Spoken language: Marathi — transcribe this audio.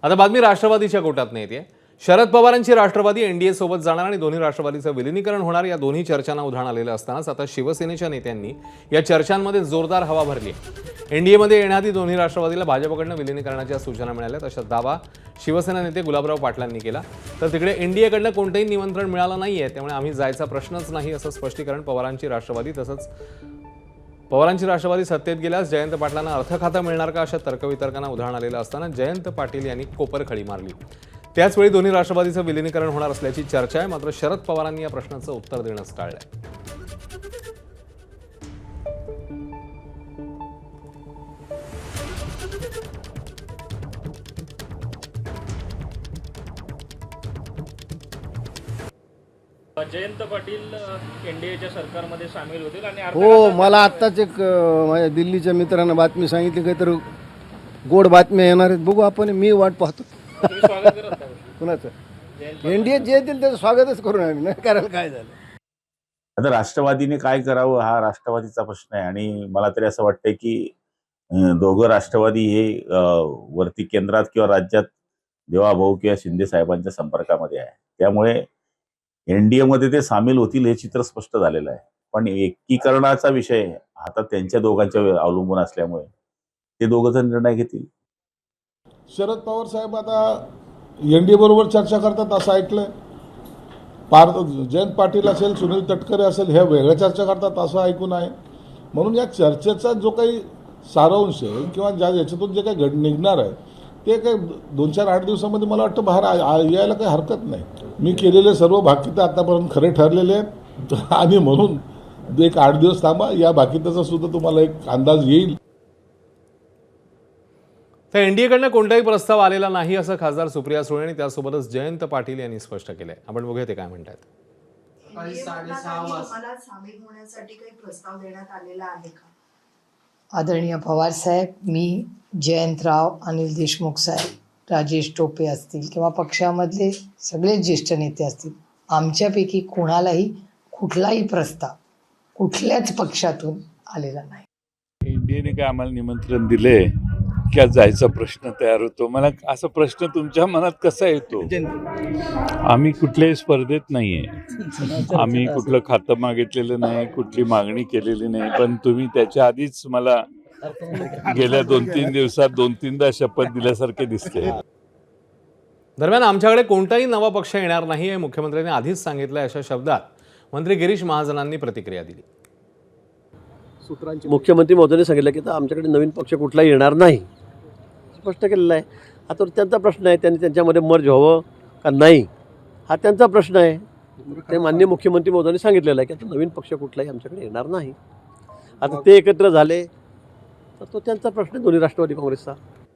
आता बातमी राष्ट्रवादीच्या कोटात येते। शरद पवारांची राष्ट्रवादी एनडीए सोबत जाणार आणि दोन्ही राष्ट्रवादीचं विलीनीकरण होणार या दोन्ही चर्चांना उधाण आलेलं असतानाच आता शिवसेनेच्या नेत्यांनी या चर्चांमध्ये जोरदार हवा भरली आहे। एनडीएमध्ये येण्याआधी दोन्ही राष्ट्रवादीला भाजपकडून विलीनीकरणाच्या सूचना मिळाल्यात अशा दावा शिवसेना नेते गुलाबराव पाटलांनी केला। तर तिकडे एनडीएकडून कोणतेही निमंत्रण मिळालं नाहीये, त्यामुळे आम्ही जायचा प्रश्नच नाही असं स्पष्टीकरण पवारांची राष्ट्रवादी सत्तेत गेल्यास जयंत पाटलांना अर्थ खाता मिळणार का अशा तर्कवितर्कांना उधाण आलेलं असताना जयंत पाटील यांनी कोपरखळी मारली। त्याचवेळी दोन्ही राष्ट्रवादीचं विलीनीकरण होणार असल्याची चर्चा आहे, मात्र शरद पवारांनी या प्रश्नाचं उत्तर देणंच टाळलंय। जयंत पाटील एनडीएच्या सरकारमध्ये सामील होतील आणि हो, मला आत्ताच एक माझ्या दिल्लीच्या मित्रांना बातमी सांगितली, काहीतरी गोड बातम्या येणार आहेत। बघू आपण, मी वाट पाहतो। स्वागत करत आहोत कुणाचं एनडीए जे येतील त्याचं स्वागतच करून आम्ही, नाही करायला काय झालं। आता राष्ट्रवादीने काय करावं हा राष्ट्रवादीचा प्रश्न आहे आणि मला तरी असं वाटतंय की दोघं राष्ट्रवादी हे वरती केंद्रात किंवा राज्यात देवाभाऊ किंवा शिंदे साहेबांच्या संपर्कामध्ये आहे, त्यामुळे एनडीए मध्ये ते सामील होतील हे चित्र स्पष्ट झालेलं आहे। पण एकीकरणाचा विषय आता त्यांच्या दोघांच्या अवलंबून असल्यामुळे ते दोघं जण निर्णय घेतील। शरद पवार साहेब आता एनडीए बरोबर चर्चा करतात असं ऐकलंय। जयंत पाटील असेल, सुनील तटकरे असेल, हे वेगळ्या चर्चा करतात असं ऐकून आहे। म्हणून या चर्चेचा जो काही सारांश आहे किंवा याच्यातून जे काही निघणार आहे ते काही 2-4-8 दिवसामध्ये मला वाटतं बाहेर यायला काही हरकत नाही। मी केलेले सर्व भाकितं आतापर्यंत खरे ठरलेले आहेत आणि म्हणून एक 8 दिवस थांबा, या भाकिताचा सुद्धा तुम्हाला एक अंदाज येईल। तर एनडीएकडनं कोणताही प्रस्ताव आलेला नाही असं खासदार सुप्रिया सुळे आणि त्यासोबतच जयंत पाटील यांनी स्पष्ट केलंय। आपण बघूया ते काय म्हणतात। मला सामील होण्यासाठी काही प्रस्ताव देण्यात आलेला आहे का? आदरणीय पवार साहेब, मी जयंतराव, अनिल देशमुख साहेब, राजेश टोपे असतील किंवा पक्षामधले सगळे ज्येष्ठ नेते असतील, आमच्यापैकी कोणालाही कुठलाही प्रस्ताव कुठल्याच पक्षातून आलेला नाही। एनडीएने काय आम्हाला निमंत्रण दिले की जायचा प्रश्न तयार होतो। मला असा प्रश्न तुमच्या मनात कसा येतो? आम्ही कुठल्याही स्पर्धेत नाहीये, आम्ही कुठलं खातं मागितलेलं नाही, कुठली मागणी केलेली नाही, पण तुम्ही त्याच्या आधीच मला गेल्या 2-3 दिवसात 2-3दा शपथ दिल्यासारखे दिसते। दरम्यान आमच्याकडे कोणताही नवा पक्ष येणार नाही हे मुख्यमंत्र्यांनी आधीच सांगितलं अशा शब्दात मंत्री गिरीश महाजनांनी प्रतिक्रिया दिली। मुख्यमंत्री महोदयांनी सांगितलं की आमच्याकडे नवीन पक्ष कुठला येणार नाही, स्पष्ट केलेलं आहे। आता त्यांचा प्रश्न आहे, त्यांनी त्यांच्यामध्ये मर्ज व्हावं का नाही हा त्यांचा प्रश्न आहे। ते माननीय मुख्यमंत्री महोदयांनी सांगितलेलं आहे की आता नवीन पक्ष कुठलाही आमच्याकडे येणार नाही। आता ते एकत्र झाले तर तो त्यांचा प्रश्न आहे, दोन्ही राष्ट्रवादी काँग्रेसचा।